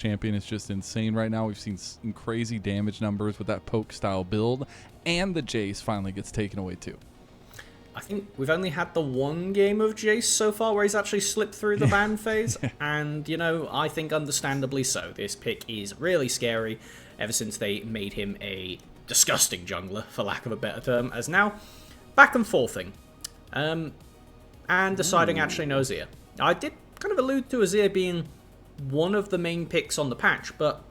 champion is just insane right now. We've seen crazy damage numbers with that poke style build, and the Jace finally gets taken away too. I think we've only had the one game of Jace so far where he's actually slipped through the ban phase, and, you know, I think understandably so. This pick is really scary ever since they made him a disgusting jungler, for lack of a better term, as now back and forthing. And deciding actually no Azir. I did kind of allude to Azir being one of the main picks on the patch, but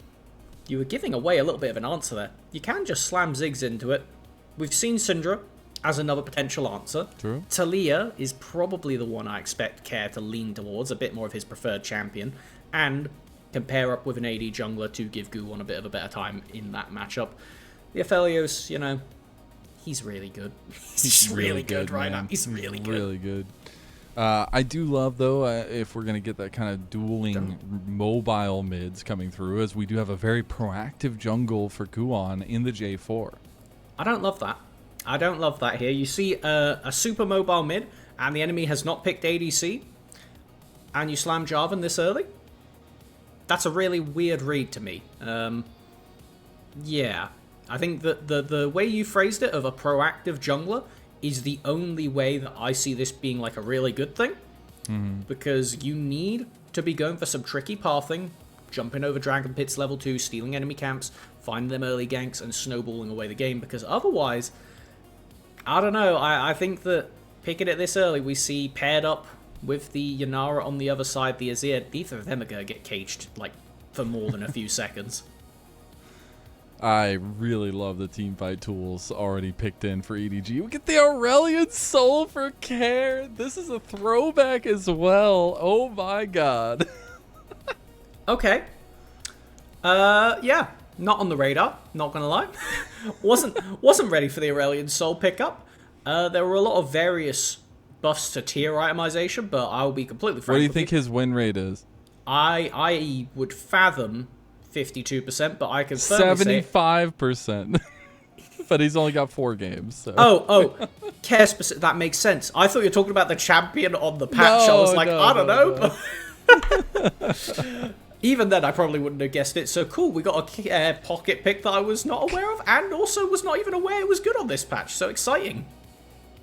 you were giving away a little bit of an answer there. You can just slam Ziggs into it. We've seen Syndra as another potential answer. True. Talia is probably the one I expect Care to lean towards, a bit more of his preferred champion, and can pair up with an AD jungler to give Guwon a bit of a better time in that matchup. The Aphelios, you know, he's really good. He's really good right now. He's really good. Really good. I do love, though, if we're going to get that kind of dueling mobile mids coming through, as we do have a very proactive jungle for Guwon in the J4. I don't love that. I don't love that here. You see a super mobile mid, and the enemy has not picked ADC, and you slam Jarvan this early? That's a really weird read to me. Yeah. I think that the way you phrased it of a proactive jungler is the only way that I see this being like a really good thing. Because you need to be going for some tricky pathing, jumping over Dragon Pits level 2, stealing enemy camps, finding them early ganks, and snowballing away the game. Because otherwise, I don't know, I think that picking it this early, we see paired up with the Yanara on the other side, the Azir, neither of them are going to get caged like for more than a few seconds. I really love the teamfight tools already picked in for EDG. We get the Aurelion Soul for Care. This is a throwback as well. Oh my god. Okay. Yeah. Not on the radar, not gonna lie. wasn't ready for the Aurelion Soul pickup. There were a lot of various buffs to tier itemization, but I'll be completely frank. What do you think his win rate is? I would fathom 52%, but I can firmly 75%. But he's only got 4 games. So. Oh, Care specific. That makes sense. I thought you were talking about the champion on the patch. No, I was like, no, I don't know. No. Even then, I probably wouldn't have guessed it. So cool, we got a pocket pick that I was not aware of, and also was not even aware it was good on this patch. So exciting.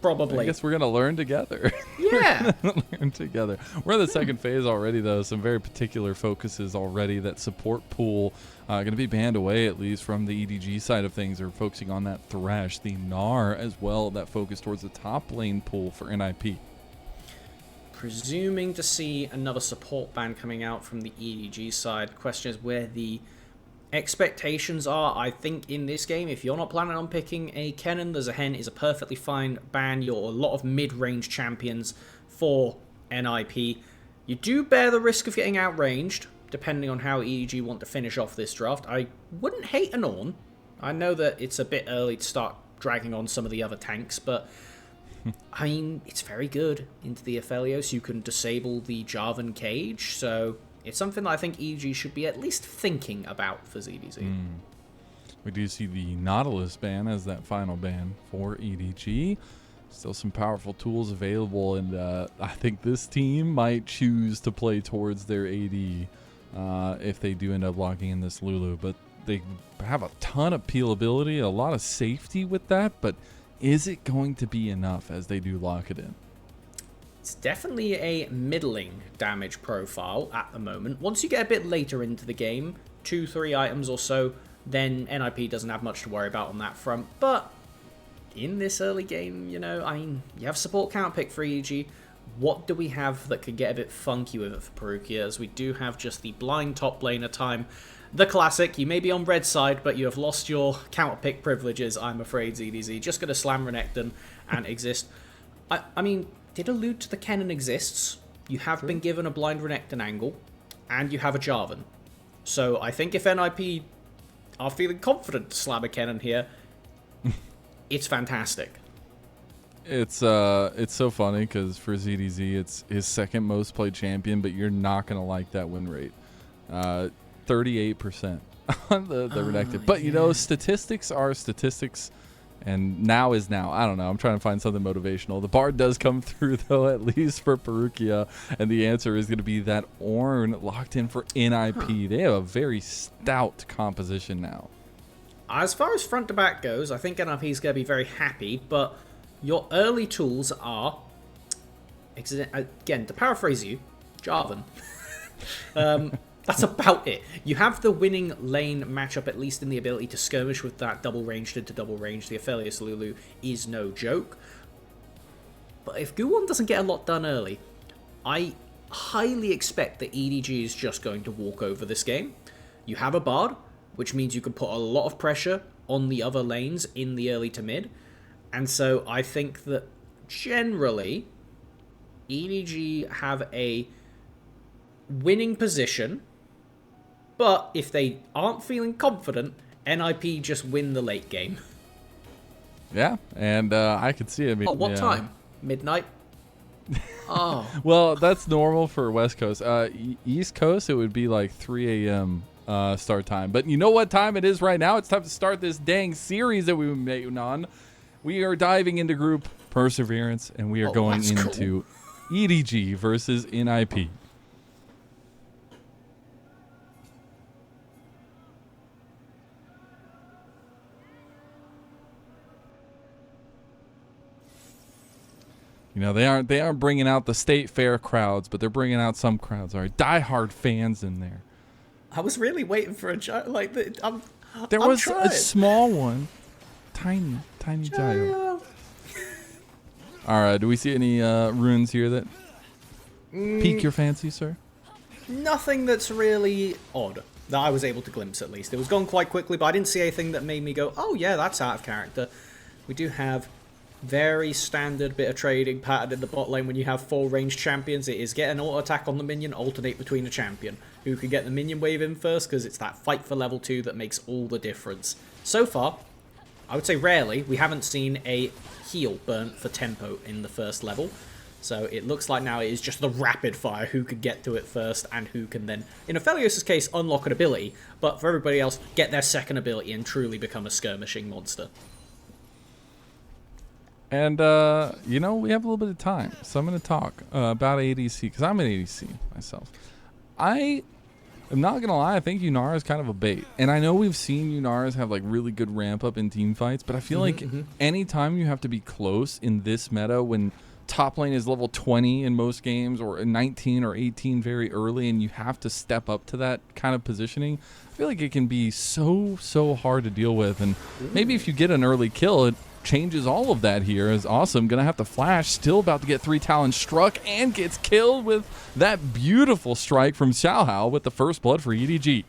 Probably. I guess we're gonna learn together. Yeah. Learn together. We're in the second phase already, though. Some very particular focuses already. That support pool going to be banned away, at least from the EDG side of things. They're focusing on that Thresh, the Gnar as well. That focus towards the top lane pool for NIP. Presuming to see another support ban coming out from the EDG side. Question is where the expectations are. I think in this game, if you're not planning on picking a Kennen, there's a Hen is a perfectly fine ban. You're a lot of mid-range champions for NIP. You do bear the risk of getting outranged, depending on how EDG want to finish off this draft. I wouldn't hate an Ornn. I know that it's a bit early to start dragging on some of the other tanks, but I mean, it's very good into the Aphelios. You can disable the Jarvan cage, so it's something that I think EDG should be at least thinking about for ZDZ. We do see the Nautilus ban as that final ban for EDG. Still some powerful tools available, and I think this team might choose to play towards their AD if they do end up locking in this Lulu. But they have a ton of peelability, a lot of safety with that, but is it going to be enough as they do lock it in? It's definitely a middling damage profile at the moment. Once you get a bit later into the game, 2-3 items or so, then NIP doesn't have much to worry about on that front. But in this early game, you know, I mean, you have support count pick for EDG. What do we have that could get a bit funky with it for Parukia? As we do have just the blind top laner time. The classic, you may be on red side, but you have lost your counter pick privileges, I'm afraid, ZDZ. Just going to slam Renekton and exist. I mean, did allude to the Kennen exists. You have been given a blind Renekton angle, and you have a Jarvan. So I think if NIP are feeling confident to slam a Kennen here, it's fantastic. It's so funny because for ZDZ, it's his second most played champion, but you're not going to like that win rate. 38% on the Renekton. But, you know, statistics are statistics. And now is now. I don't know. I'm trying to find something motivational. The bar does come through, though, at least for Parukia. And the answer is going to be that Ornn locked in for NIP. They have a very stout composition now. As far as front to back goes, I think NIP is going to be very happy. But your early tools are, again, to paraphrase you, Jarvan. That's about it. You have the winning lane matchup, at least in the ability to skirmish with that double ranged into double range. The Aphelios Lulu is no joke. But if Guwon doesn't get a lot done early, I highly expect that EDG is just going to walk over this game. You have a Bard, which means you can put a lot of pressure on the other lanes in the early to mid. And so I think that generally, EDG have a winning position. But if they aren't feeling confident, NIP just win the late game. Yeah, and I could see it. What time? Midnight? Oh. Well, that's normal for West Coast. East Coast, it would be like 3 a.m. Start time. But you know what time it is right now? It's time to start this dang series that we've been making on. We are diving into Group Perseverance, and we are going into EDG versus NIP. You know, they aren't bringing out the state fair crowds, but they're bringing out some crowds. All right, diehard fans in there. I was really waiting for a like. There was a small one, tiny gyro. All right, do we see any runes here that pique your fancy, sir? Nothing that's really odd that I was able to glimpse, at least. It was gone quite quickly, but I didn't see anything that made me go, "Oh yeah, that's out of character." We do have very standard bit of trading pattern in the bot lane when you have 4 ranged champions. It is get an auto attack on the minion, alternate between the champion. Who can get the minion wave in first, because it's that fight for level 2 that makes all the difference. So far, I would say rarely, we haven't seen a heal burnt for tempo in the first level. So it looks like now it is just the rapid fire, who could get to it first and who can then, in Aphelios' case, unlock an ability, but for everybody else, get their second ability and truly become a skirmishing monster. And, you know, we have a little bit of time, so I'm going to talk about ADC, because I'm an ADC myself. I am not going to lie, I think Yunara is kind of a bait. And I know we've seen Yunaras have, like, really good ramp-up in team fights, but I feel like anytime you have to be close in this meta when top lane is level 20 in most games, or 19 or 18 very early, and you have to step up to that kind of positioning, I feel like it can be so hard to deal with. And maybe if you get an early kill, it changes all of that here. As Assum gonna have to flash, still about to get 3 talons struck, and gets killed with that beautiful strike from Xiaohao with the first blood for EDG.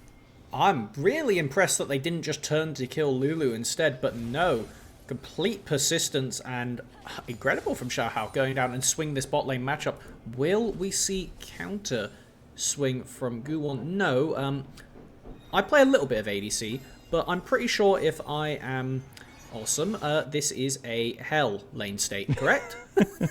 I'm really impressed that they didn't just turn to kill Lulu instead, but no, complete persistence and incredible from Xiaohao going down and swing this bot lane matchup. Will we see counter swing from Guwon? No, I play a little bit of ADC, but I'm pretty sure if I am Awesome. This is a hell lane state, correct?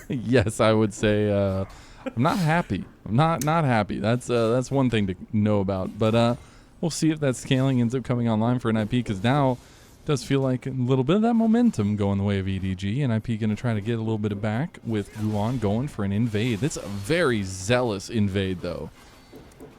Yes, I would say I'm not happy. I'm not happy. That's one thing to know about. But we'll see if that scaling ends up coming online for NIP, because now it does feel like a little bit of that momentum going the way of EDG. NIP going to try to get a little bit of back with Guwon going for an invade. That's a very zealous invade, though.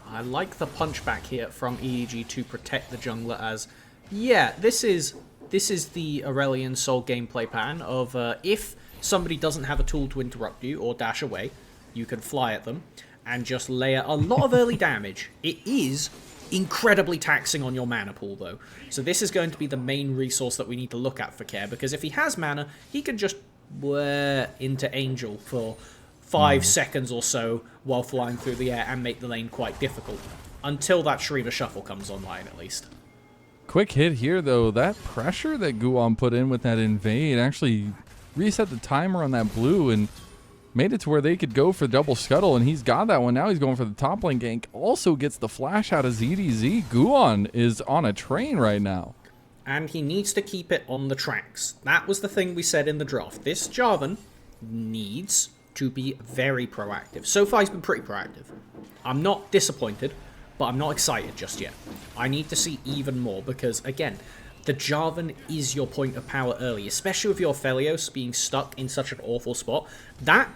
I like the punchback here from EDG to protect the jungler as, yeah, this is the Aurelion Soul gameplay pattern of if somebody doesn't have a tool to interrupt you or dash away, you can fly at them and just layer a lot of early damage. It is incredibly taxing on your mana pool, though. So this is going to be the main resource that we need to look at for Care, because if he has mana, he can just wear into Angel for 5 seconds or so while flying through the air and make the lane quite difficult. Until that Shriva Shuffle comes online, at least. Quick hit here, though. That pressure that Guwon put in with that invade actually reset the timer on that blue and made it to where they could go for double scuttle, and he's got that one. Now he's going for the top lane gank. Also gets the flash out of ZDZ. Guwon is on a train right now. And he needs to keep it on the tracks. That was the thing we said in the draft. This Jarvan needs to be very proactive. So far he's been pretty proactive. I'm not disappointed, but I'm not excited just yet. I need to see even more because, again, the Jarvan is your point of power early, especially with your Felios being stuck in such an awful spot. That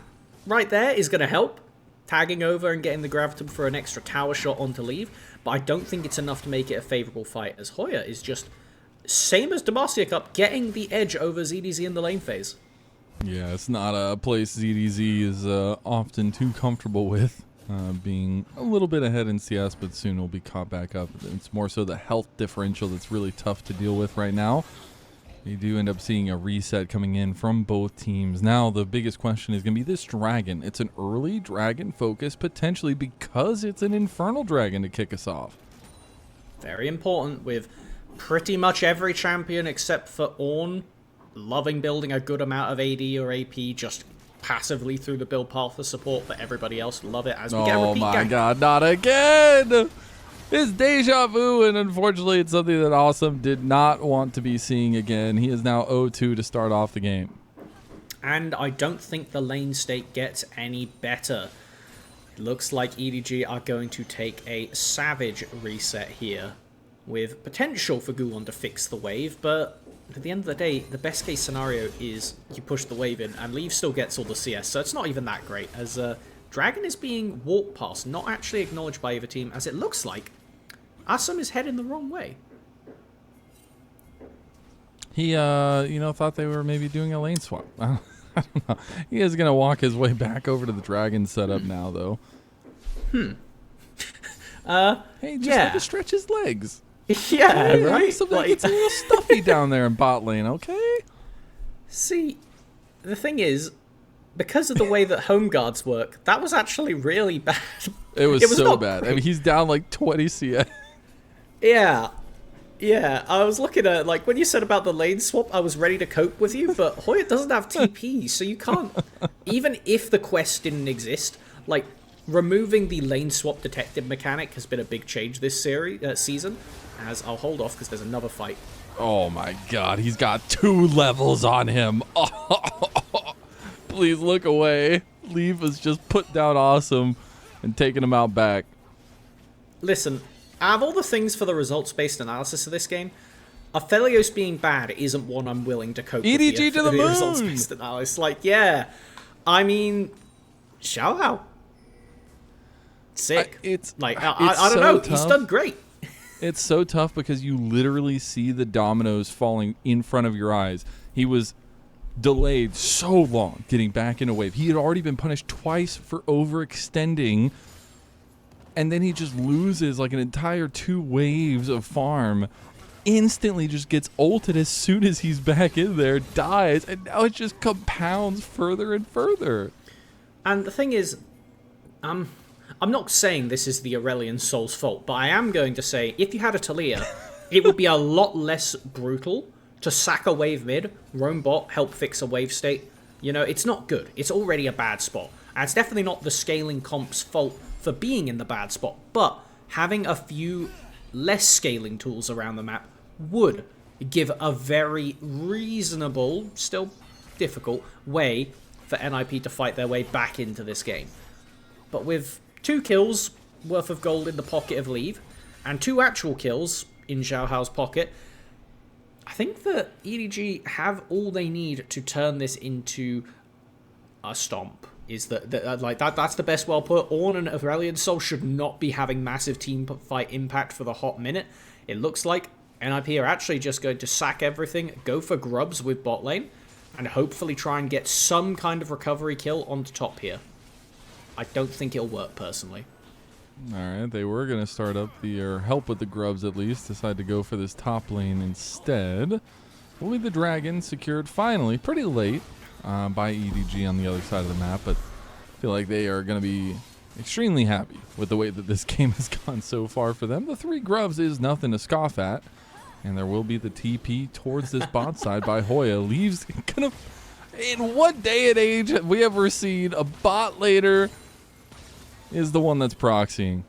right there is going to help, tagging over and getting the Graviton for an extra tower shot onto leave, but I don't think it's enough to make it a favourable fight, as Hoya is just, same as Demacia Cup, getting the edge over ZDZ in the lane phase. Yeah, it's not a place ZDZ is often too comfortable with, being a little bit ahead in CS, but soon will be caught back up. It's more so the health differential that's really tough to deal with right now. You do end up seeing a reset coming in from both teams. Now, the biggest question is going to be this dragon. It's an early dragon focus, potentially because it's an infernal dragon to kick us off. Very important, with pretty much every champion except for Ornn loving building a good amount of AD or AP just passively through the build path for support, but everybody else love it as we get a repeat my gank. god, not again! It's deja vu, and unfortunately it's something that Assum did not want to be seeing again. He is now 0-2 to start off the game. And I don't think the lane state gets any better. It looks like EDG are going to take a savage reset here, with potential for Guwon to fix the wave, but at the end of the day, the best case scenario is you push the wave in and Leave still gets all the CS, so it's not even that great, as Dragon is being walked past, not actually acknowledged by either team, as it looks like Assum is heading the wrong way. He, thought they were maybe doing a lane swap. I don't know. He is going to walk his way back over to the Dragon setup now, though. Hey, just let him stretch his legs. Yeah, hey, right? Like, it's a little stuffy down there in bot lane, okay? See, the thing is, because of the way that home guards work, that was actually really bad. It was so bad. Great. I mean, he's down like 20 CS. Yeah. Yeah, I was looking at, like, when you said about the lane swap, I was ready to cope with you, but Hoya doesn't have TP, so you can't, even if the quest didn't exist, like, removing the lane swap detective mechanic has been a big change this season, as I'll hold off because there's another fight. Oh my god, he's got 2 levels on him. Please look away. Leave has just put down Assum and taken him out back. Listen, out of all the things for the results-based analysis of this game, Aphelios being bad isn't one I'm willing to cope EDG with to the moon! Results-based analysis. Like, yeah. I mean, Xiaohao. Sick. I don't know. Tough. He's done great. It's so tough because you literally see the dominoes falling in front of your eyes. He was delayed so long getting back in a wave. He had already been punished twice for overextending, and then he just loses like an entire 2 waves of farm. Instantly just gets ulted as soon as he's back in there, dies, and now it just compounds further and further. And the thing is, I'm not saying this is the Aurelion Soul's fault, but I am going to say, if you had a Talia, it would be a lot less brutal to sack a wave mid, roam bot, help fix a wave state. You know, it's not good. It's already a bad spot. And it's definitely not the scaling comp's fault for being in the bad spot, but having a few less scaling tools around the map would give a very reasonable, still difficult, way for NIP to fight their way back into this game. But with 2 kills worth of gold in the pocket of Leave, and 2 actual kills in Xiaohao's pocket, I think that EDG have all they need to turn this into a stomp. That's the best well put. Ornn and Aurelion Soul should not be having massive team fight impact for the hot minute. It looks like NIP are actually just going to sack everything, go for grubs with bot lane, and hopefully try and get some kind of recovery kill on the top here. I don't think it'll work, personally. Alright, they were going to start up or help with the grubs at least, decide to go for this top lane instead. Only the dragon secured finally, pretty late, by EDG on the other side of the map, but I feel like they are going to be extremely happy with the way that this game has gone so far for them. The 3 grubs is nothing to scoff at, and there will be the TP towards this bot side by Hoya. Leaves gonna... In what day and age have we ever seen a bot laner is the one that's proxying?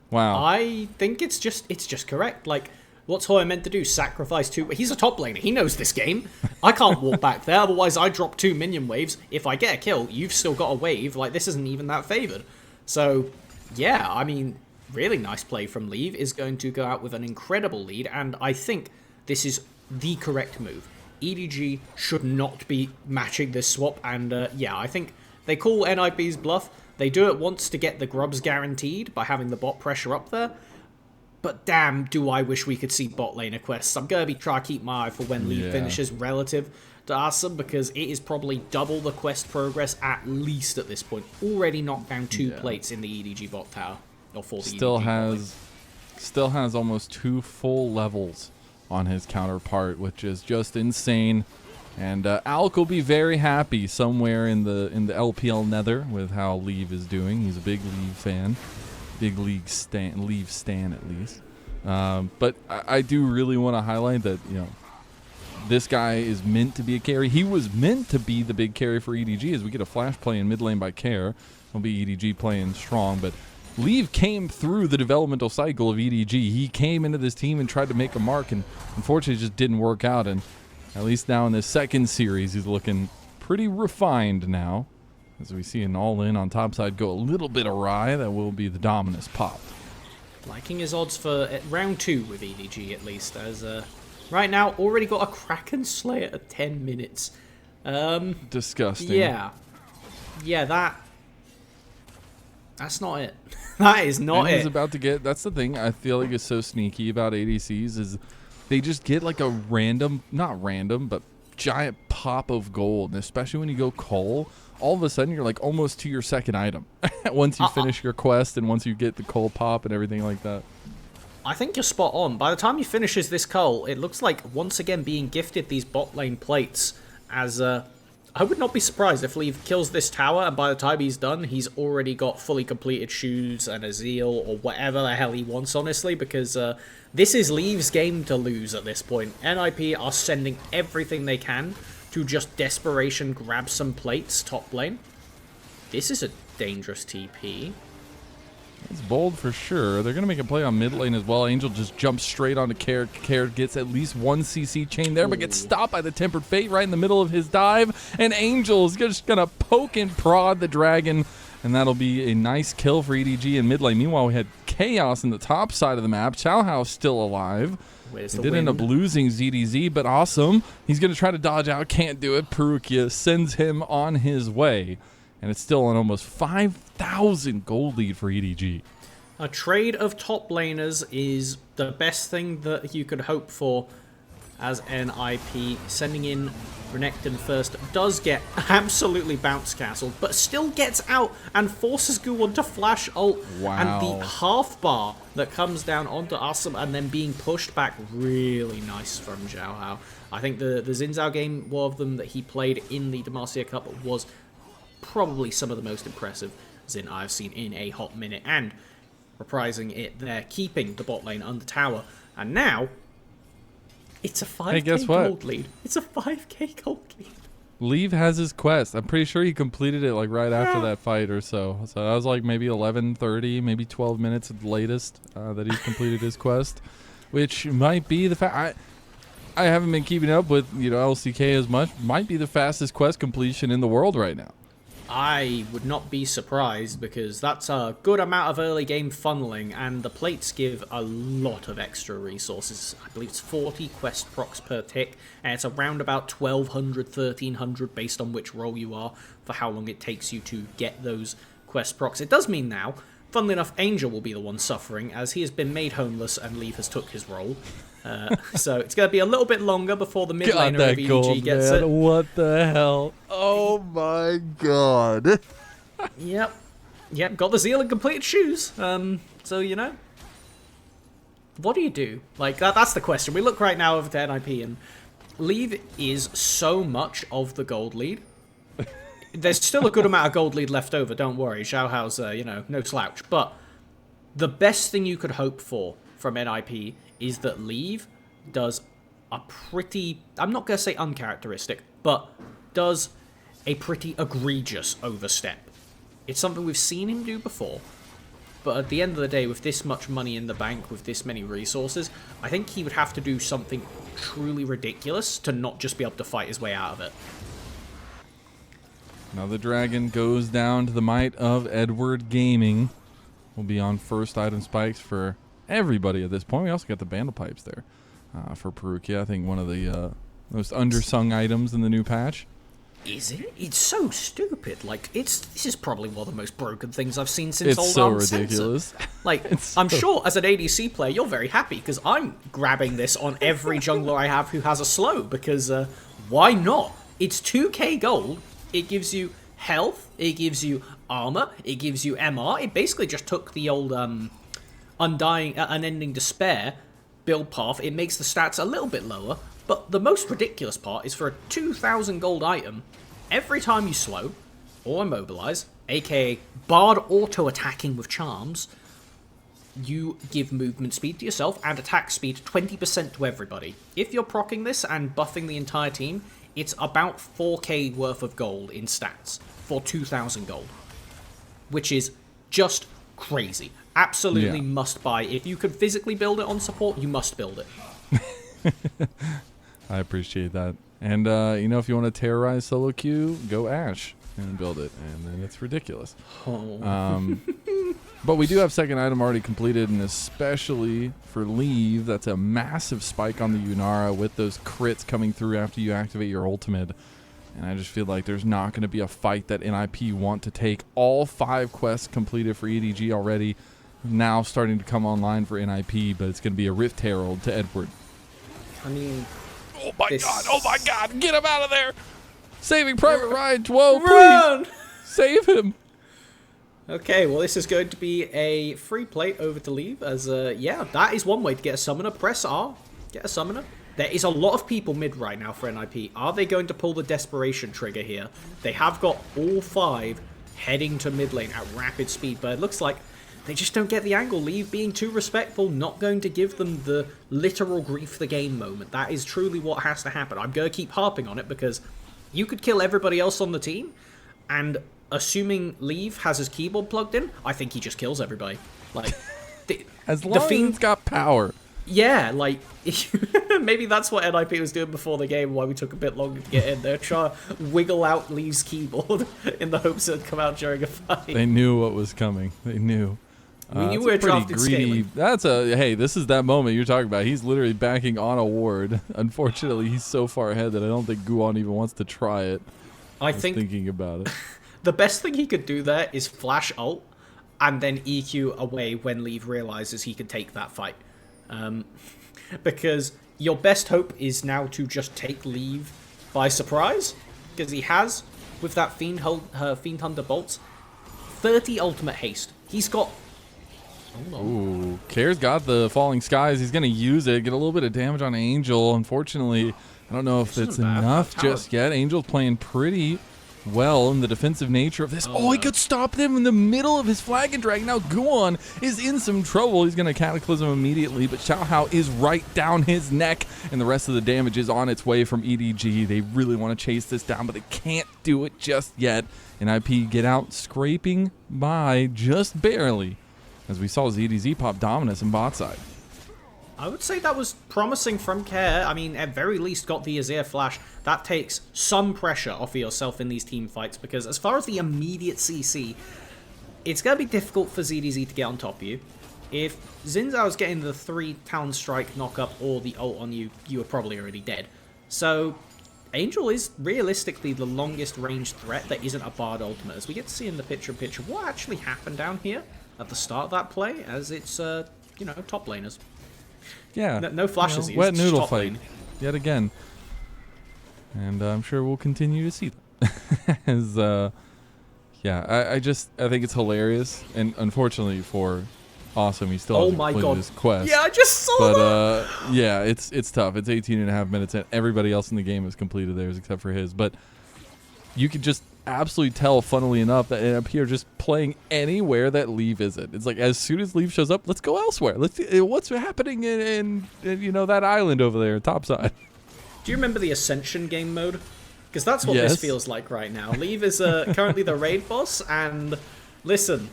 Wow. I think it's just correct. Like, what's Hoya meant to do? Sacrifice 2? He's a top laner. He knows this game. I can't walk back there. Otherwise, I drop 2 minion waves. If I get a kill, you've still got a wave. Like, this isn't even that favored. So, yeah, I mean, really nice play from Leave is going to go out with an incredible lead. And I think this is the correct move. EDG should not be matching this swap, and yeah, I think they call NIP's bluff. They do it once to get the grubs guaranteed by having the bot pressure up there, but damn, do I wish we could see bot laner quests. I'm going to be trying to keep my eye for when Leaf finishes relative to Assum, because it is probably double the quest progress at least at this point. Already knocked down 2 plates in the EDG bot tower, or for the EDG Still has almost 2 full levels on his counterpart, which is just insane. And Alk will be very happy somewhere in the LPL Nether with how Leave is doing. He's a big Leave fan, big Leave stan at least. But I do really want to highlight that, you know, this guy is meant to be a carry. He was meant to be the big carry for EDG, as we get a flash play in mid lane by Care. It'll be EDG playing strong, but Leave came through the developmental cycle of EDG. He came into this team and tried to make a mark, and unfortunately it just didn't work out. And at least now in this second series, he's looking pretty refined now, as we see an all-in on top side go a little bit awry. That will be the Dominus pop. Liking his odds for round 2 with EDG at least, as right now already got a Kraken Slayer at 10 minutes. Disgusting. Yeah, that's not it. That is not it. He's about to get. That's the thing I feel like is so sneaky about ADCs, is they just get like a random, not random, but giant pop of gold. And especially when you go Cole, all of a sudden you're like almost to your second item once you finish your quest and once you get the Cole pop and everything like that. I think you're spot on. By the time he finishes this Cole, it looks like once again being gifted these bot lane plates, as I would not be surprised if Leave kills this tower, and by the time he's done, he's already got fully completed shoes and a Zeal or whatever the hell he wants, honestly, because this is Leave's game to lose at this point. NIP are sending everything they can to just desperation grab some plates top lane. This is a dangerous TP. It's bold for sure. They're going to make a play on mid lane as well. Angel just jumps straight onto Care. Care gets at least 1 CC chain there, but gets stopped by the Tempered Fate right in the middle of his dive. And Angel's just going to poke and prod the dragon, and that'll be a nice kill for EDG in mid lane. Meanwhile, we had Chaos in the top side of the map. Xiaohao still alive. They did end up losing ZDZ, but awesome. He's going to try to dodge out. Can't do it. Parukia sends him on his way. And it's still an almost 5,000 gold lead for EDG. A trade of top laners is the best thing that you could hope for as NIP. Sending in Renekton first does get absolutely bounce castled, but still gets out and forces Guwon to flash ult. Wow. And the half bar that comes down onto Assum and then being pushed back, really nice from Xiaohao. I think the Xin Zhao game, one of them that he played in the Demacia Cup, was probably some of the most impressive Xin I've seen in a hot minute, and reprising it there, keeping the bot lane under tower, and now it's a 5k gold lead. It's a 5k gold lead. Leave has his quest. I'm pretty sure he completed it like right after that fight or so. So that was like maybe 11:30, maybe 12 minutes at the latest that he's completed his quest, which might be the fact. I haven't been keeping up with, you know, LCK as much. Might be the fastest quest completion in the world right now. I would not be surprised, because that's a good amount of early game funneling, and the plates give a lot of extra resources. I believe it's 40 quest procs per tick, and it's around about 1,200, 1,300 based on which role you are for how long it takes you to get those quest procs. It does mean now, funnily enough, Angel will be the one suffering, as he has been made homeless and Leaf has took his role. So it's going to be a little bit longer before the mid laner of EDG gets it. What the hell? Oh my god. Yep, got the Zeal and completed shoes. So, you know, what do you do? Like, that's the question. We look right now over to NIP, and Leave is so much of the gold lead. There's still a good amount of gold lead left over, don't worry. Xiaohao's, you know, no slouch. But the best thing you could hope for from NIP is that Leave does a pretty, I'm not going to say uncharacteristic, but does a pretty egregious overstep. It's something we've seen him do before, but at the end of the day, with this much money in the bank, with this many resources, I think he would have to do something truly ridiculous to not just be able to fight his way out of it. Now the dragon goes down to the might of Edward Gaming. We'll be on first item spikes for everybody at this point. We also got the Vandal Pipes there. for Parukia. I think one of the most undersung items in the new patch. Is it? It's so stupid. Like, this is probably one of the most broken things I've seen since It's Old so Arm ridiculous. Sensor. Like, I'm sure as an ADC player, you're very happy because I'm grabbing this on every jungler I have who has a slow because why not? It's 2k gold. It gives you health. It gives you armor. It gives you MR. It basically just took the old Unending Despair build path. It makes the stats a little bit lower. But the most ridiculous part is for a 2,000 gold item, every time you slow or immobilize, aka Bard auto-attacking with charms, you give movement speed to yourself and attack speed 20% to everybody. If you're proccing this and buffing the entire team, it's about 4k worth of gold in stats for 2,000 gold. Which is just crazy. Absolutely must buy. If you can physically build it on support, you must build it. I appreciate that. And, you know, if you want to terrorize solo queue, go Ashe and build it. And then it's ridiculous. But we do have second item already completed, and especially for Leave, that's a massive spike on the Yunara with those crits coming through after you activate your ultimate. And I just feel like there's not going to be a fight that NIP want to take. All 5 quests completed for EDG already, now starting to come online for NIP, but it's going to be a Rift Herald to Edward. I mean... Oh my god, get him out of there! Saving Private Ryan, Zhuo, Run! please! Save him! Okay, well, this is going to be a free plate over to Leave, as, yeah, that is one way to get a summoner. Press R, get a summoner. There is a lot of people mid right now for NIP. Are they going to pull the desperation trigger here? They have got all 5 heading to mid lane at rapid speed, but it looks like they just don't get the angle. Leave being too respectful, not going to give them the literal grief the game moment. That is truly what has to happen. I'm going to keep harping on it because you could kill everybody else on the team, and assuming Leave has his keyboard plugged in, I think he just kills everybody. Like, as long as he's got power. Yeah, like, maybe that's what NIP was doing before the game, why we took a bit longer to get in there. Try to wiggle out Lee's keyboard in the hopes it would come out during a fight. They knew what was coming. They knew. We knew we were drafted scaling. That's hey, this is that moment you're talking about. He's literally backing on a ward. Unfortunately, he's so far ahead that I don't think Guwon even wants to try it. I think thinking about it. The best thing he could do there is flash ult and then EQ away when Leave realizes he can take that fight. Because your best hope is now to just take Leave by surprise, because he has, with that Fiend Hunter bolts, 30 ultimate haste. He's got... Ooh, Kair's got the Falling Skies. He's going to use it, get a little bit of damage on Angel. Unfortunately, I don't know if it's enough just yet. Angel's playing pretty well in the defensive nature of this. Oh, he could stop them in the middle of his flag and drag. Now Guwon is in some trouble. He's going to Cataclysm immediately, but Xiaohao is right down his neck, and the rest of the damage is on its way from EDG. They really want to chase this down, but they can't do it just yet. And IP get out scraping by just barely, as we saw ZDZ pop Dominus in bot side. I would say that was promising from Kair. I mean, at very least got the Azir flash. That takes some pressure off of yourself in these team fights, because as far as the immediate CC, it's going to be difficult for ZDZ to get on top of you. If Xin Zhao's getting the 3 Talon Strike knock-up or the ult on you, you are probably already dead. So, Angel is realistically the longest ranged threat that isn't a Bard ultimate. As we get to see in the picture-in-picture what actually happened down here at the start of that play, as it's, you know, top laners. Yeah. No flashes used. Wet noodle fight. Lane. Yet again. And I'm sure we'll continue to see that. As, yeah, I think it's hilarious. And unfortunately for Assum, he still hasn't completed his quest. Yeah, I just saw that. Yeah, it's tough. It's 18.5 minutes, and everybody else in the game has completed theirs except for his. But you could just absolutely tell, funnily enough, that up here just playing anywhere that Leave isn't. It's like as soon as Leave shows up, let's go elsewhere. Let's see what's happening in you know, that island over there, topside. Do you remember the Ascension game mode? Because that's what this feels like right now. Leave is currently the raid boss, and listen,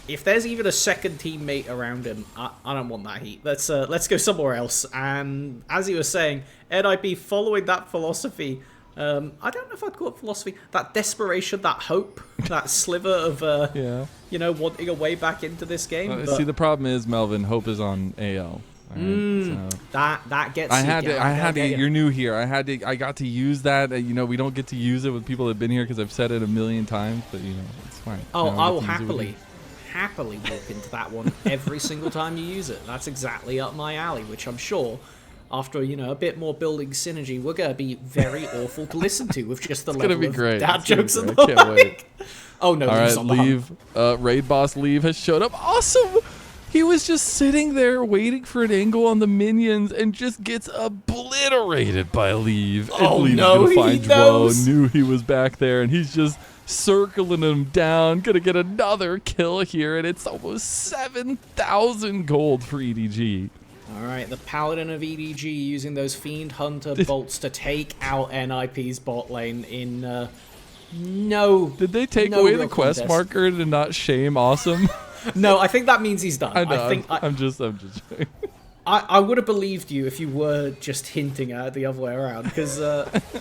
if there's even a second teammate around him, I don't want that heat. Let's go somewhere else. And as he was saying, NIP following that philosophy. I don't know if I'd call it philosophy. That desperation, that hope, that sliver of, you know, wanting a way back into this game. See, the problem is, Melvin, hope is on AL. Right, so. That gets. I had to. You're new here. I got to use that. You know, we don't get to use it with people that have been here because I've said it a million times. But you know, it's fine. Oh, I will happily walk into that one every single time you use it. That's exactly up my alley, which I'm sure, after a bit more building synergy, we're gonna be very awful to listen to with just the level of dad jokes and the like. Oh no! All right, leave. Raid boss leave has showed up. Awesome. He was just sitting there waiting for an angle on the minions and just gets obliterated by Leave. Oh and no, gonna find he knows. Zhuo, knew he was back there, and he's just circling him down. Gonna get another kill here, and it's almost 7,000 gold for EDG. All right, the Paladin of EDG using those Fiend Hunter bolts to take out NIP's bot lane in no. Did they take away the quest marker to not shame Assum? No, I think that means he's done. I know. I'm just. I would have believed you if you were just hinting at it the other way around. Because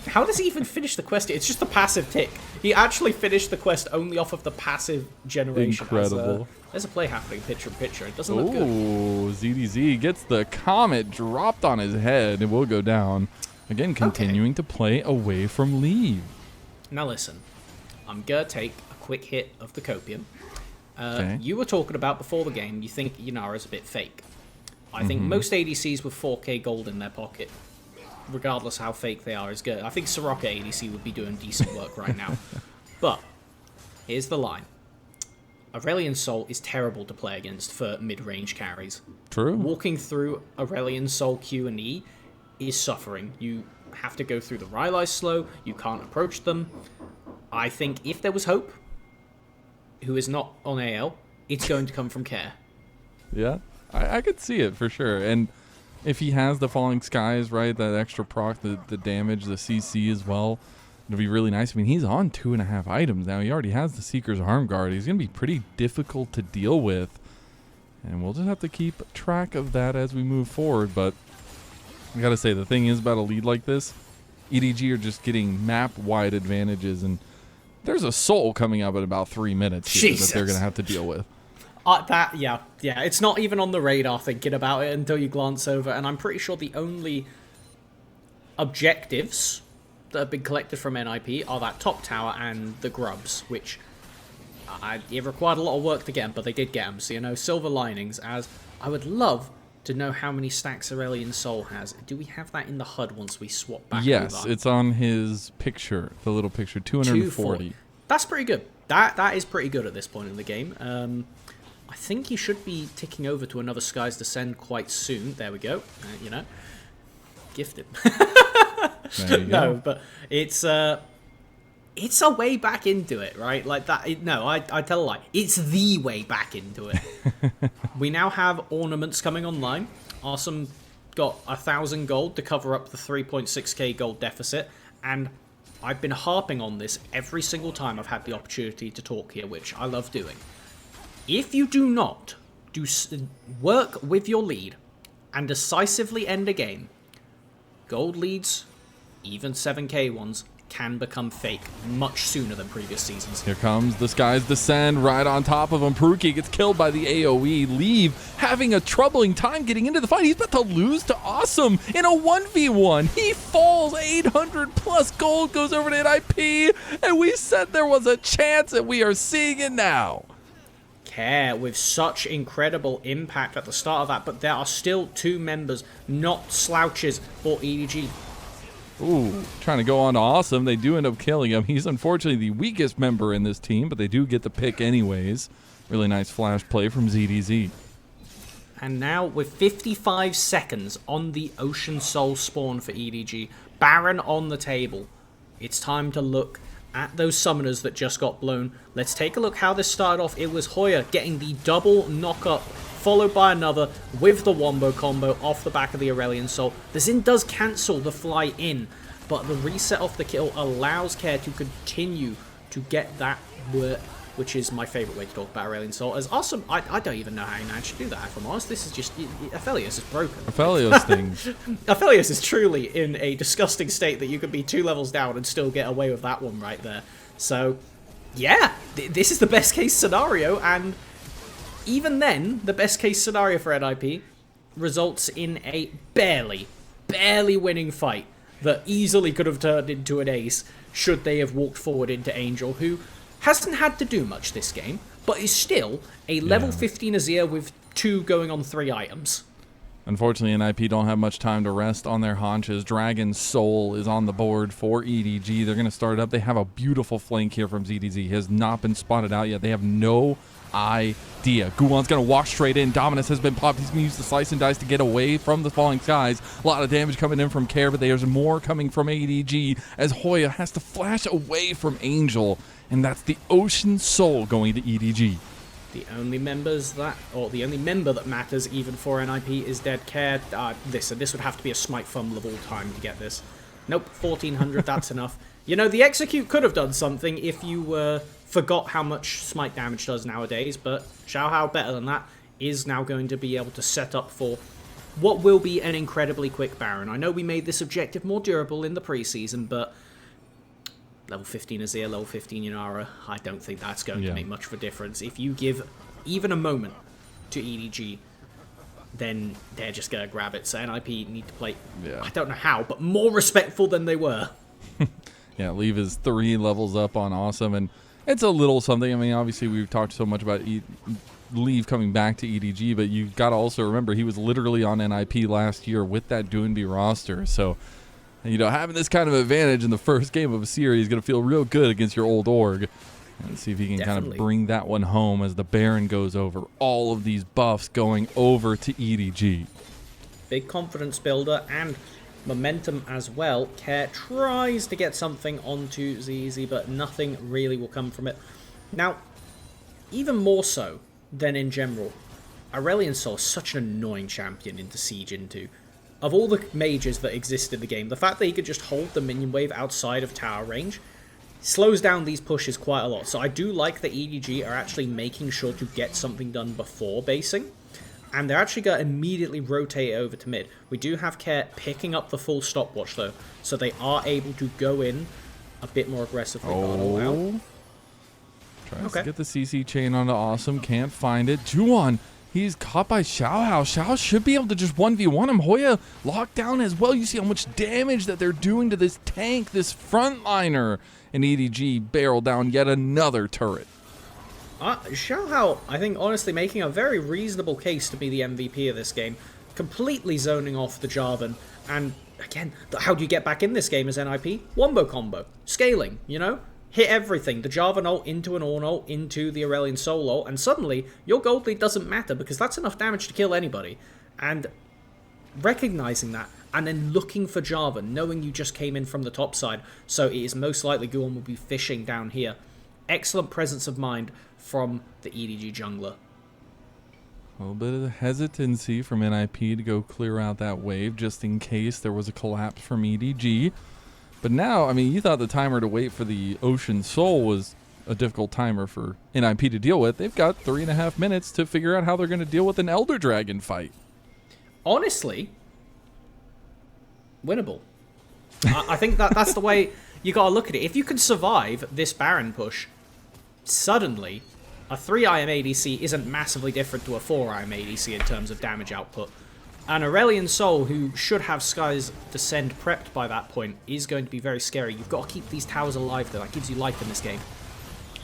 how does he even finish the quest? It's just a passive tick. He actually finished the quest only off of the passive generation. Incredible. There's a play happening picture in picture. It doesn't look good. Ooh, ZDZ gets the comet dropped on his head. It will go down. Again, continuing to play away from Leave. Now listen, I'm going to take a quick hit of the copium. Okay. You were talking about before the game, you think Yanara's a bit fake. I think most ADCs with 4k gold in their pocket, regardless how fake they are, is good. I think Soraka ADC would be doing decent work right now. But, here's the line. Aurelion Sol is terrible to play against for mid-range carries. True. Walking through Aurelion Sol Q and E is suffering. You have to go through the Rylai slow, you can't approach them. I think if there was hope, who is not on AL, it's going to come from Care. Yeah, I could see it for sure. And if he has the Falling Skies, right, that extra proc, the damage, the CC as well, it'll be really nice. I mean, he's on 2.5 items now. He already has the Seeker's Arm Guard. He's going to be pretty difficult to deal with. And we'll just have to keep track of that as we move forward. But I got to say, the thing is about a lead like this, EDG are just getting map-wide advantages, and there's a soul coming up in about 3 minutes here that they're going to have to deal with. Yeah. It's not even on the radar thinking about it until you glance over, and I'm pretty sure the only objectives that have been collected from NIP are that top tower and the grubs, which it required a lot of work to get them, but they did get them. So, silver linings, as I would love to know how many stacks Aurelion Sol has. Do we have that in the HUD once we swap back Yes, over? it's on his picture, the little picture, 240. That's pretty good. That is pretty good at this point in the game. I think he should be ticking over to another Sky's Descend quite soon. There we go. Gifted. There you go. No, but it's a way back into it, right? Like that. I tell a lie. It's the way back into it. We now have ornaments coming online. Assum got 1,000 gold to cover up the 3.6k gold deficit, and I've been harping on this every single time I've had the opportunity to talk here, which I love doing. If you do not work with your lead and decisively end a game, gold leads, even 7k ones, can become fake much sooner than previous seasons. Here comes the Sky's Descend right on top of him. Parukia gets killed by the AoE. Leave having a troubling time getting into the fight. He's about to lose to Assum in a 1v1. He falls. 800 plus gold goes over to NIP, and we said there was a chance, and we are seeing it now. Care with such incredible impact at the start of that, but there are still 2 members, not slouches for EDG. Ooh, trying to go on to Assum. They do end up killing him. He's unfortunately the weakest member in this team, but they do get the pick anyways. Really nice flash play from ZDZ. And now with 55 seconds on the Ocean Soul spawn for EDG, Baron on the table, it's time to look at those summoners that just got blown. Let's take a look how this started off. It was Hoya getting the double knock-up, followed by another with the Wombo combo off the back of the Aurelion Soul. The Xin does cancel the fly in, but the reset off the kill allows Care to continue to get that work, which is my favourite way to talk about Aurelion Soul. As awesome, I don't even know how you managed to do that, if I'm honest. This is just, Aphelios is broken. Aphelios things. Aphelios is truly in a disgusting state that you could be 2 levels down and still get away with that one right there. So, yeah, this is the best case scenario, and even then, the best case scenario for NIP results in a barely winning fight that easily could have turned into an ace should they have walked forward into Angel, who hasn't had to do much this game, but is still a level 15 Azir with 2 going on 3 items. Unfortunately, NIP don't have much time to rest on their haunches. Dragon's Soul is on the board for EDG. They're going to start it up. They have a beautiful flank here from ZDZ. He has not been spotted out yet. They have no idea. Guwon's going to walk straight in. Dominus has been popped. He's going to use the slice and dice to get away from the falling skies. A lot of damage coming in from Care, but there's more coming from ADG as Hoya has to flash away from Angel. And that's the Ocean Soul going to EDG. The only member that matters even for NIP is Dead Care. This would have to be a Smite Fumble of all time to get this. Nope, 1400, that's enough. You know, the Execute could have done something if you forgot how much Smite damage does nowadays, but Xiaohao, better than that, is now going to be able to set up for what will be an incredibly quick Baron. I know we made this objective more durable in the preseason, but level 15 Azir, level 15 Yunara, I don't think that's going to make much of a difference. If you give even a moment to EDG, then they're just going to grab it. So NIP need to play, I don't know how, but more respectful than they were. Yeah, Leave is 3 levels up on Awesome, and it's a little something. I mean, obviously, we've talked so much about Leave coming back to EDG, but you've got to also remember he was literally on NIP last year with that Doonby roster, so you know, having this kind of advantage in the first game of a series is going to feel real good against your old org. And see if he can kind of bring that one home as the Baron goes over. All of these buffs going over to EDG. Big confidence builder and momentum as well. Care tries to get something onto ZZ, but nothing really will come from it. Now, even more so than in general, Aurelion Sol is such an annoying champion to siege into. Of all the mages that exist in the game, the fact that he could just hold the minion wave outside of tower range slows down these pushes quite a lot. So I do like that EDG are actually making sure to get something done before basing. And they're actually going to immediately rotate over to mid. We do have Care picking up the full stopwatch though, so they are able to go in a bit more aggressively. Tries to get the CC chain onto Awesome, can't find it. Zhuo, he's caught by Xiaohao. Xiaohao should be able to just 1v1 him. Hoya locked down as well. You see how much damage that they're doing to this tank, this frontliner. And EDG barrel down yet another turret. Xiaohao, I think, honestly, making a very reasonable case to be the MVP of this game. Completely zoning off the Jarvan. And, again, how do you get back in this game as NIP? Wombo combo. Scaling, you know? Hit everything. The Jarvan ult into an Ornn ult, into the Aurelion Sol ult, and suddenly your gold lead doesn't matter because that's enough damage to kill anybody. And recognizing that, and then looking for Jarvan, knowing you just came in from the top side, so it is most likely Guwon will be fishing down here. Excellent presence of mind from the EDG jungler. A little bit of hesitancy from NIP to go clear out that wave just in case there was a collapse from EDG. But now, I mean, you thought the timer to wait for the Ocean Soul was a difficult timer for NIP to deal with. They've got 3.5 minutes to figure out how they're going to deal with an Elder Dragon fight. Honestly, winnable. I think that's the way you got to look at it. If you can survive this Baron push, suddenly a 3-IM ADC isn't massively different to a 4-IM ADC in terms of damage output. An Aurelion Sol, who should have Sky's Descend prepped by that point, is going to be very scary. You've got to keep these towers alive, though. That gives you life in this game.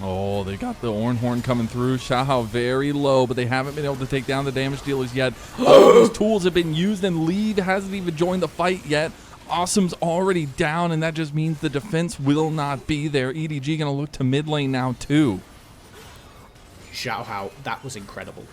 Oh, they got the Ornn Horn coming through. Xiaohao very low, but they haven't been able to take down the damage dealers yet. All of these tools have been used, and Lead hasn't even joined the fight yet. Awesome's already down, and that just means the defense will not be there. EDG going to look to mid lane now, too. Xiaohao, that was incredible.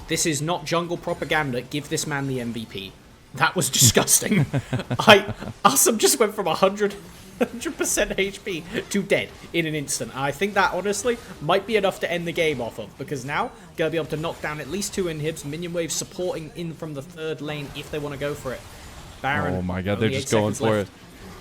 This is not jungle propaganda. Give this man the MVP. That was disgusting. Assum just went from 100% HP to dead in an instant. I think that, honestly, might be enough to end the game off of, because now, going to be able to knock down at least 2 inhibs, minion wave supporting in from the third lane if they want to go for it. Baron. Oh my god, they're just going for it.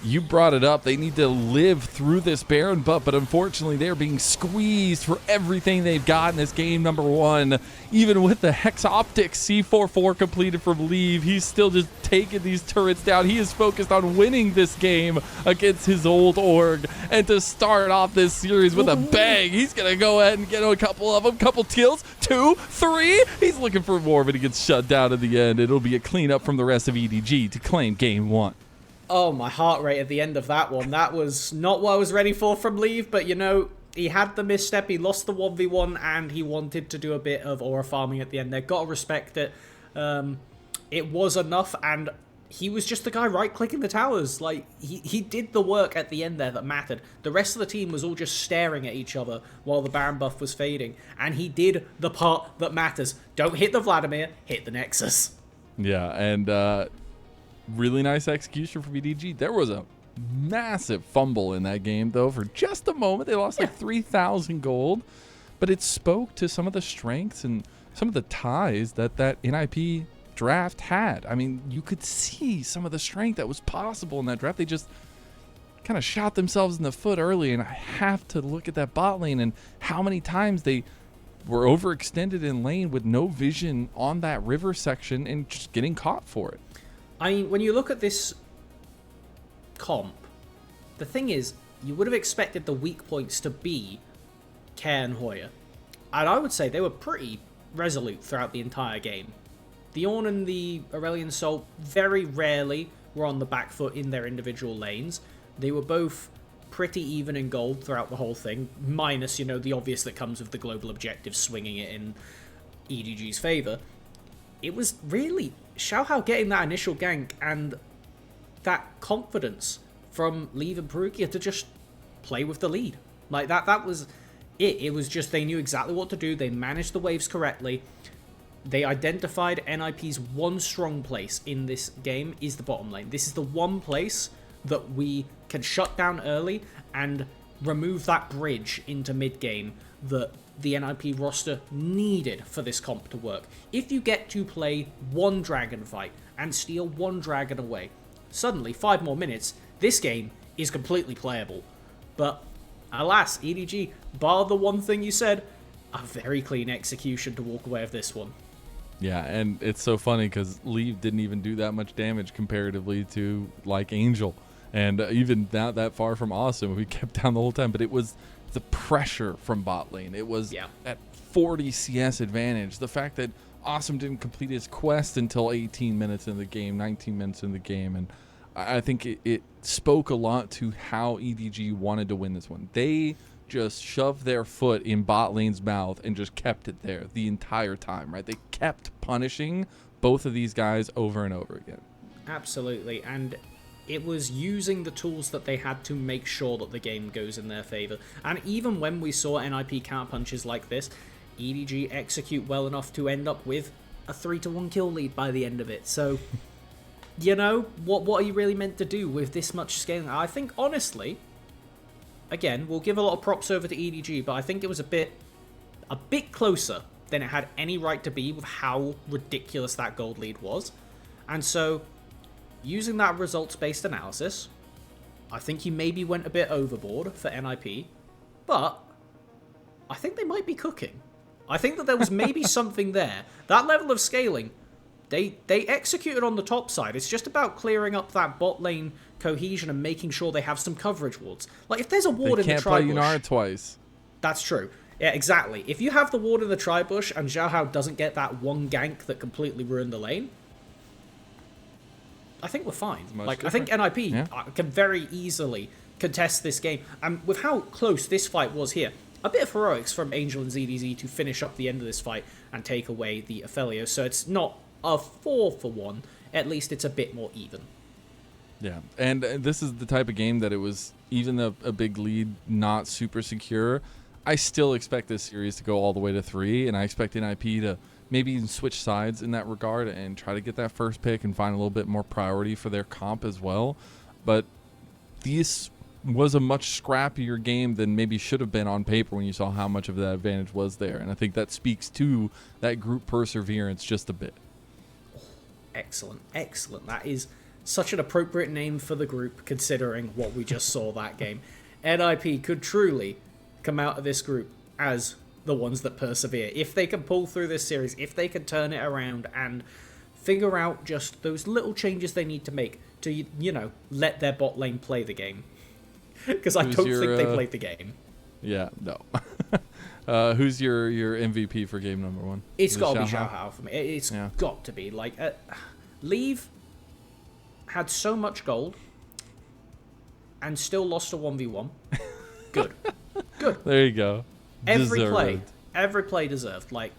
you brought it up. They need to live through this Baron buff, but unfortunately they're being squeezed for everything they've got in this game number 1. Even with the Hex Optics C4-4 completed from Leave, he's still just taking these turrets down. He is focused on winning this game against his old org. And to start off this series with a bang, he's going to go ahead and get a couple of them. Couple kills, 2, 3. He's looking for more, but he gets shut down in the end. It'll be a cleanup from the rest of EDG to claim game 1. Oh, my heart rate at the end of that one. That was not what I was ready for from Leave, but you know, he had the misstep, he lost the 1v1, and he wanted to do a bit of aura farming at the end there. Gotta respect it. It was enough, and he was just the guy right-clicking the towers. Like, he did the work at the end there that mattered. The rest of the team was all just staring at each other while the Baron buff was fading, and he did the part that matters. Don't hit the Vladimir, hit the Nexus. Yeah, and really nice execution from EDG. There was a massive fumble in that game, though, for just a moment. They lost like 3,000 gold, but it spoke to some of the strengths and some of the ties that NIP draft had. I mean, you could see some of the strength that was possible in that draft. They just kind of shot themselves in the foot early, and I have to look at that bot lane and how many times they were overextended in lane with no vision on that river section and just getting caught for it. I mean, when you look at this comp, the thing is, you would have expected the weak points to be Care and Hoya. And I would say they were pretty resolute throughout the entire game. The Ornn and the Aurelion Sol very rarely were on the back foot in their individual lanes. They were both pretty even in gold throughout the whole thing, minus, you know, the obvious that comes with the global objective swinging it in EDG's favor. It was really Xiaohao getting that initial gank and that confidence from Leave and Parukia to just play with the lead. Like, that was it. It was just they knew exactly what to do. They managed the waves correctly. They identified NIP's one strong place in this game is the bottom lane. This is the one place that we can shut down early and remove that bridge into mid-game that the NIP roster needed for this comp to work. If you get to play one dragon fight and steal one dragon away, suddenly 5 more minutes, this game is completely playable. But alas, EDG, bar the one thing you said, a very clean execution to walk away with this one. Yeah, and it's so funny because Leave didn't even do that much damage comparatively to like Angel, and even not that far from Assum. We kept down the whole time, but it was the pressure from bot lane. It was that 40 CS advantage. The fact that Assum didn't complete his quest until 18 minutes in the game, 19 minutes in the game, and I think it spoke a lot to how EDG wanted to win this one. They just shoved their foot in bot lane's mouth and just kept it there the entire time, right? They kept punishing both of these guys over and over again. Absolutely, and it was using the tools that they had to make sure that the game goes in their favor. And even when we saw NIP counterpunches like this, EDG execute well enough to end up with a 3-1 kill lead by the end of it. So, you know, what are you really meant to do with this much scaling? I think, honestly, again, we'll give a lot of props over to EDG, but I think it was a bit closer than it had any right to be with how ridiculous that gold lead was. And so, using that results-based analysis, I think he maybe went a bit overboard for NIP, but I think they might be cooking. I think that there was maybe something there. That level of scaling, they executed on the top side. It's just about clearing up that bot lane cohesion and making sure they have some coverage wards. Like, if there's a ward in the tri-bush... They can't play Yunara twice. That's true. Yeah, exactly. If you have the ward in the tri-bush and Xiaohao doesn't get that one gank that completely ruined the lane, I think we're fine. Like, different. I think NIP can very easily contest this game. And with how close this fight was here, a bit of heroics from Angel and ZDZ to finish up the end of this fight and take away the Ophelio. So it's not a 4-for-1. At least it's a bit more even. Yeah, and this is the type of game that it was, even a big lead, not super secure. I still expect this series to go all the way to 3, and I expect NIP to maybe even switch sides in that regard and try to get that first pick and find a little bit more priority for their comp as well. But this was a much scrappier game than maybe should have been on paper when you saw how much of that advantage was there. And I think that speaks to that group perseverance just a bit. Excellent, excellent. That is Such an appropriate name for the group, considering what we just saw that game. NIP could truly come out of this group as the ones that persevere. If they can pull through this series, if they can turn it around and figure out just those little changes they need to make to, you know, let their bot lane play the game. Because I don't think they played the game. Yeah, no. Who's your MVP for game number 1? It's got to be Xiaohao for me. It's got to be. Like, Leave had so much gold and still lost a 1v1. Good. Good. There you go. Every play deserved. Like,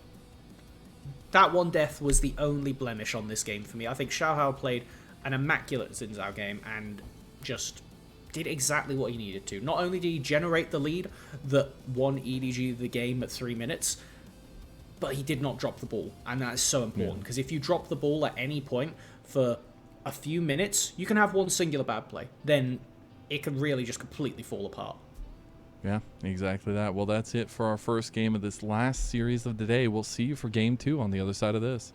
that one death was the only blemish on this game for me. I think Xiaohao played an immaculate Xin Zhao game and just did exactly what he needed to. Not only did he generate the lead that won EDG the game at 3 minutes, but he did not drop the ball. And that is so important, because if you drop the ball at any point for a few minutes, you can have one singular bad play. Then it can really just completely fall apart. Yeah, exactly that. Well, that's it for our first game of this last series of the day. We'll see you for game 2 on the other side of this.